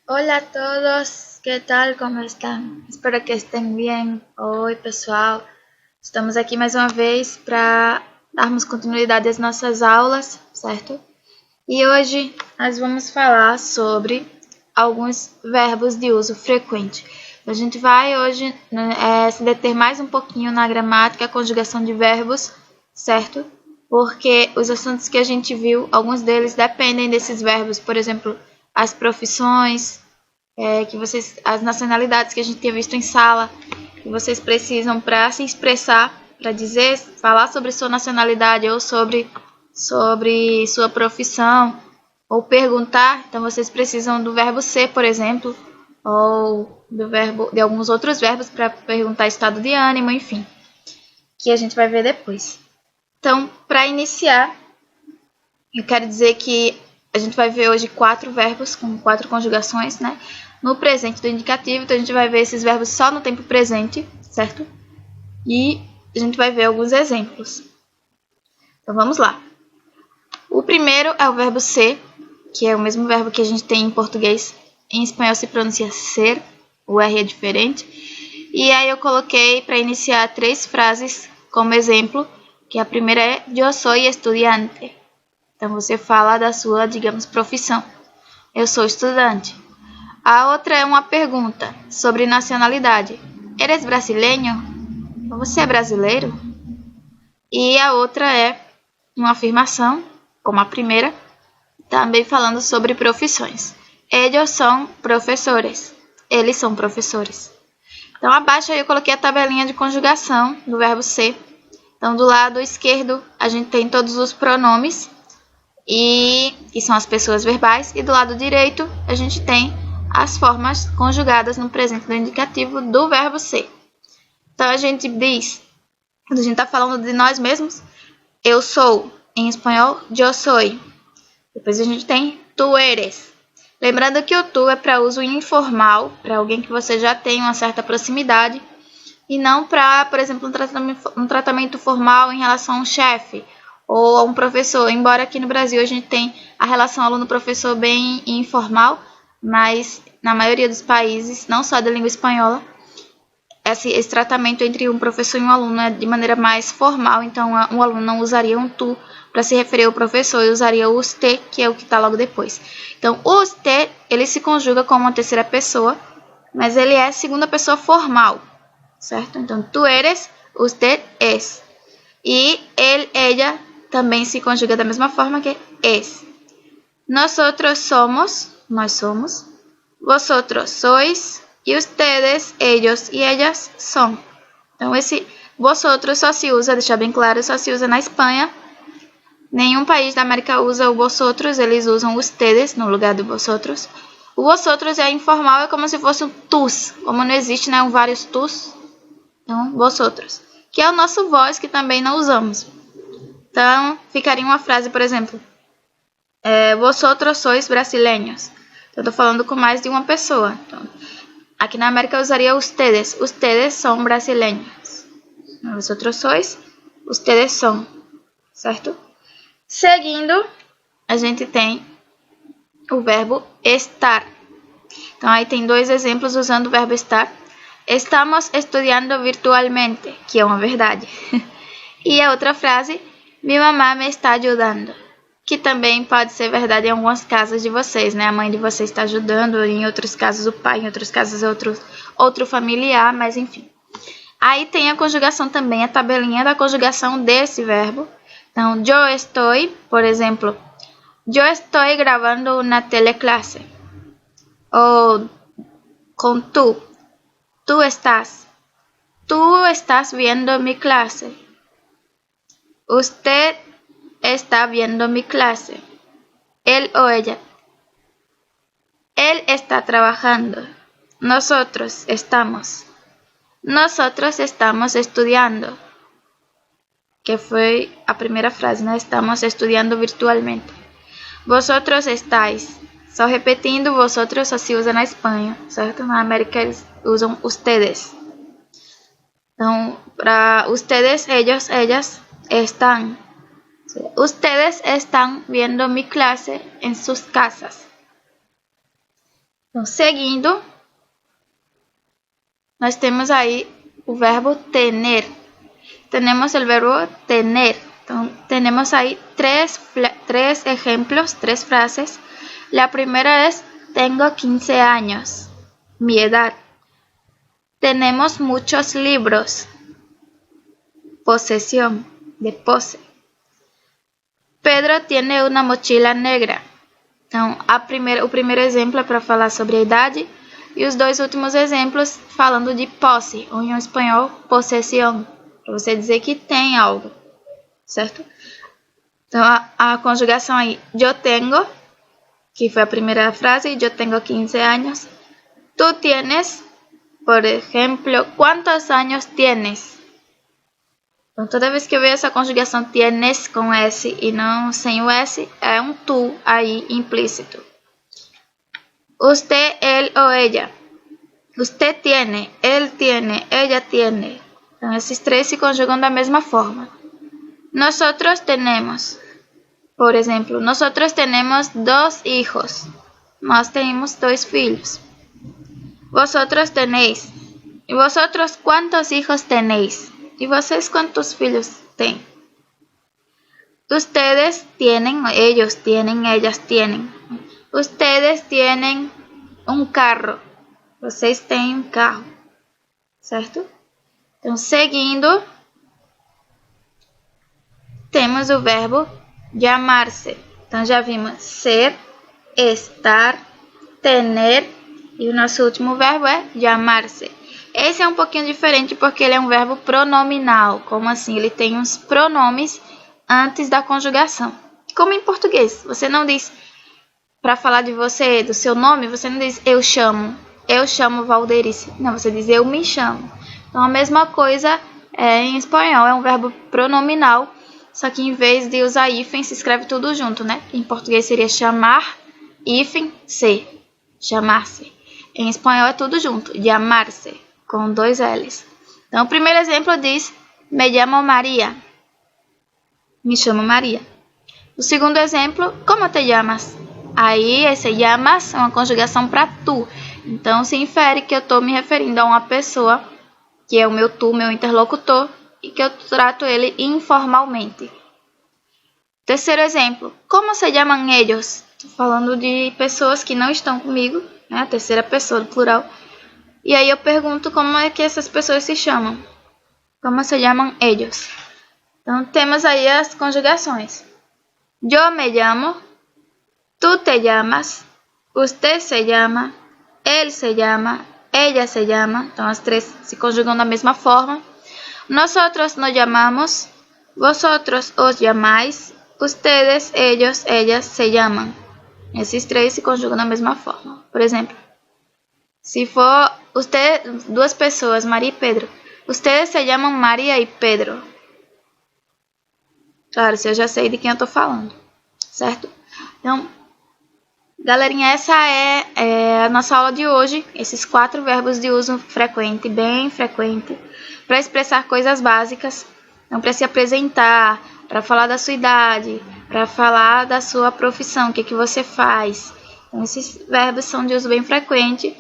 Hola a todos, ¿qué tal? ¿Cómo están? Espero que estén bem. Oi, pessoal. Estamos aqui mais uma vez para darmos continuidade às nossas aulas, certo? E hoje nós vamos falar sobre alguns verbos de uso frequente. A gente vai hoje se deter mais um pouquinho na gramática, conjugação de verbos, certo? Porque os assuntos que a gente viu, alguns deles dependem desses verbos, por exemplo, as profissões, as nacionalidades que a gente tinha visto em sala, que vocês precisam para se expressar, para dizer, falar sobre sua nacionalidade ou sobre sua profissão, ou perguntar. Então vocês precisam do verbo ser, por exemplo, ou de alguns outros verbos para perguntar estado de ânimo, enfim, que a gente vai ver depois. Então, para iniciar, eu quero dizer que a gente vai ver hoje 4 verbos com 4 conjugações, né? No presente do indicativo, então a gente vai ver esses verbos só no tempo presente, certo? E a gente vai ver alguns exemplos. Então vamos lá. O primeiro é o verbo ser, que é o mesmo verbo que a gente tem em português. Em espanhol se pronuncia ser, o R é diferente. E aí eu coloquei para iniciar 3 frases como exemplo, que a primeira é eu sou estudiante. Então você fala da sua, digamos, profissão. Eu sou estudante. A outra é uma pergunta sobre nacionalidade. Eres brasileño? Você é brasileiro? E a outra é uma afirmação, como a primeira, também falando sobre profissões. Ellos são professores. Eles são professores. Então, abaixo eu coloquei a tabelinha de conjugação do verbo ser. Então, do lado esquerdo, a gente tem todos os pronomes, que são as pessoas verbais. E do lado direito, a gente tem as formas conjugadas no presente do indicativo do verbo ser. Então, a gente diz, quando a gente está falando de nós mesmos, eu sou, em espanhol, yo soy. Depois a gente tem tu eres. Lembrando que o tu é para uso informal, para alguém que você já tem uma certa proximidade, e não para, por exemplo, um tratamento formal em relação a um chefe ou a um professor. Embora aqui no Brasil a gente tem a relação aluno-professor bem informal, mas na maioria dos países, não só da língua espanhola, esse tratamento entre um professor e um aluno é de maneira mais formal. Então, um aluno não usaria um tu para se referir ao professor e usaria o usted, que é o que está logo depois. Então, o usted, ele se conjuga como uma terceira pessoa, mas ele é segunda pessoa formal, certo? Então, tu eres, usted es. E ele, ella, também se conjuga da mesma forma que es. Nosotros somos, nós somos. Vosotros sois. E ustedes, ellos e ellas são. Então, esse vosotros só se usa, deixar bem claro, só se usa na Espanha. Nenhum país da América usa o vosotros, eles usam ustedes no lugar do vosotros. O vosotros é informal, é como se fosse um tus. Como não existe, né, um vários tus. Então, vosotros. Que é o nosso vós, que também não usamos. Então, ficaria uma frase, por exemplo. Vosotros sois brasileños. Eu estou falando com mais de uma pessoa. Então, aqui na América eu usaria ustedes. Ustedes são brasileños. Vosotros sois, ustedes são. Certo? Seguindo, a gente tem o verbo estar. Então, aí tem 2 exemplos usando o verbo estar. Estamos estudando virtualmente, que é uma verdade. E a outra frase, minha mamá me está ajudando, que também pode ser verdade em alguns casos de vocês, né? A mãe de vocês está ajudando, em outros casos o pai, em outros casos outro familiar, mas enfim. Aí tem a conjugação também, a tabelinha da conjugação desse verbo. Então, yo estoy, por exemplo, yo estoy gravando una teleclase. Ou com tu estás viendo mi clase. Usted está viendo mi clase. Él o ella. Él está trabajando. Nosotros estamos estudiando. Que foi a primeira frase, né? Estamos estudando virtualmente. Vosotros estáis. Só repetindo, vosotros só se usa na Espanha, certo? Na América eles usam ustedes. Então, para ustedes, ellos, ellas, están. Ustedes están viendo mi clase en sus casas. Então, seguindo, nós temos aí o verbo tener. Temos o verbo tener. Então, temos aí tres ejemplos, tres frases. La primera es, tengo 15 años, mi edad. Tenemos muchos libros, posesión, de pose. Pedro tiene una mochila negra. Então, o primeiro exemplo é para falar sobre a idade. E os dois últimos exemplos falando de posse, ou em espanhol, posesión, para você dizer que tem algo, certo? Então, a conjugação aí, yo tengo, que foi a primeira frase, yo tengo 15 años. Tú tienes, por ejemplo, ¿cuántos años tienes? Então, toda vez que eu ver essa conjugação tienes com S e não sem o S, é um tu aí implícito. Usted, él o ella. Usted tiene, él tiene, ella tiene. Então, esses três se conjugam da mesma forma. Nosotros tenemos. Por exemplo, nosotros tenemos 2 hijos. Nós temos 2 filhos. Vosotros tenéis. E vosotros, ¿cuántos hijos tenéis? E vocês, quantos filhos têm? Ustedes tienen, ellos tienen, ellas tienen. Ustedes tienen um carro. Vocês têm um carro. Certo? Então, seguindo, temos o verbo llamarse. Então, já vimos ser, estar, tener. E o nosso último verbo é llamarse. Esse é um pouquinho diferente porque ele é um verbo pronominal. Como assim? Ele tem uns pronomes antes da conjugação. Como em português. Você não diz, para falar de você, do seu nome, você não diz eu chamo Valderice. Não, você diz eu me chamo. Então, a mesma coisa em espanhol. É um verbo pronominal. Só que em vez de usar hífen, se escreve tudo junto, né? Em português seria chamar, hífen, se. Chamar-se. Em espanhol é tudo junto. Llamarse. Com 2 L's. Então, o primeiro exemplo diz, me llamo Maria. Me chamo Maria. O segundo exemplo, como te llamas? Aí, esse llamas é uma conjugação para tu. Então, se infere que eu estou me referindo a uma pessoa, que é o meu tu, meu interlocutor, e que eu trato ele informalmente. Terceiro exemplo, como se chamam eles? Estou falando de pessoas que não estão comigo, né? A terceira pessoa do plural. E aí eu pergunto como é que essas pessoas se chamam. Como se chamam eles? Então, temos aí as conjugações. Yo me llamo, tú te llamas, usted se llama, él se llama, ella se llama. Então, as três se conjugam da mesma forma. Nosotros nos llamamos, vosotros os llamáis, ustedes, ellos, ellas se llaman. Esses três se conjugam da mesma forma. Por exemplo, se for duas pessoas, Maria e Pedro, ustedes se chamam Maria e Pedro. Claro, se eu já sei de quem eu estou falando, certo? Então, galerinha, essa é a nossa aula de hoje. Esses 4 verbos de uso frequente, bem frequente, para expressar coisas básicas. Então, para se apresentar, para falar da sua idade, para falar da sua profissão, o que você faz. Então, esses verbos são de uso bem frequente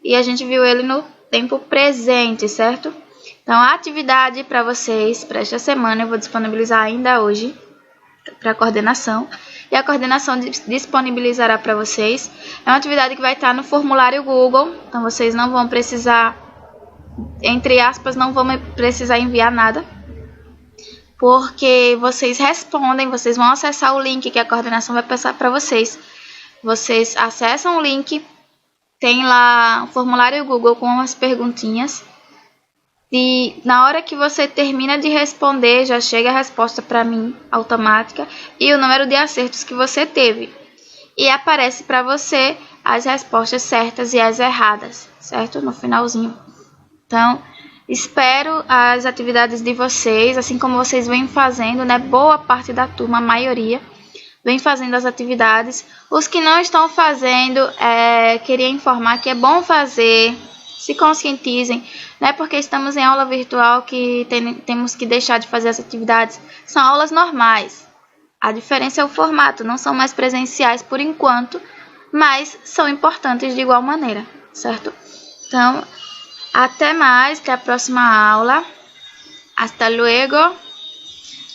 e a gente viu ele no tempo presente, certo? Então, a atividade para vocês, para esta semana, eu vou disponibilizar ainda hoje para a coordenação. E a coordenação disponibilizará para vocês. É uma atividade que vai estar no formulário Google. Então, vocês não vão precisar, entre aspas, não vão precisar enviar nada. Porque vocês respondem, vocês vão acessar o link que a coordenação vai passar para vocês. Vocês acessam o link, tem lá o formulário Google com as perguntinhas. E na hora que você termina de responder, já chega a resposta para mim, automática, e o número de acertos que você teve. E aparece para você as respostas certas e as erradas, certo? No finalzinho. Então, espero as atividades de vocês, assim como vocês vêm fazendo, né? Boa parte da turma, a maioria, vem fazendo as atividades. Os que não estão fazendo, queria informar que é bom fazer. Se conscientizem, não é porque estamos em aula virtual que temos que deixar de fazer as atividades. São aulas normais. A diferença é o formato, não são mais presenciais por enquanto, mas são importantes de igual maneira, certo? Então, até mais, até a próxima aula. Hasta luego.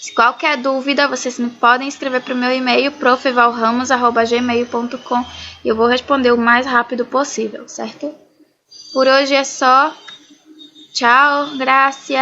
Se qualquer dúvida, vocês me podem escrever para o meu e-mail, profvalramos@gmail.com, e eu vou responder o mais rápido possível, certo? Por hoje é só. Tchau, gracias.